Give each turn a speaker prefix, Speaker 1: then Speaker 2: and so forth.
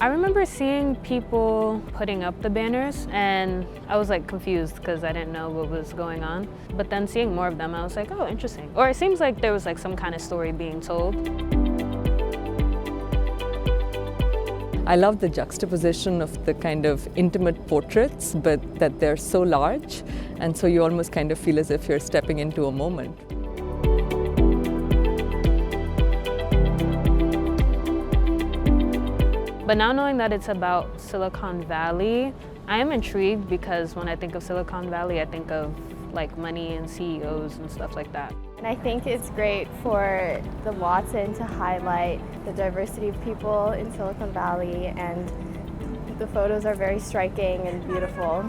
Speaker 1: I remember seeing people putting up the banners, and I was like confused because I didn't know what was going on. But then seeing more of them, I was like, oh, interesting. Or it seems like there was like some kind of story being told.
Speaker 2: I love the juxtaposition of the kind of intimate portraits, but that they're so large, and so you almost kind of feel as if you're stepping into a moment.
Speaker 1: But now knowing that it's about Silicon Valley, I am intrigued because when I think of Silicon Valley, I think of like money and CEOs and stuff like that.
Speaker 3: And I think it's great for the Watson to highlight the diversity of people in Silicon Valley, and the photos are very striking and beautiful.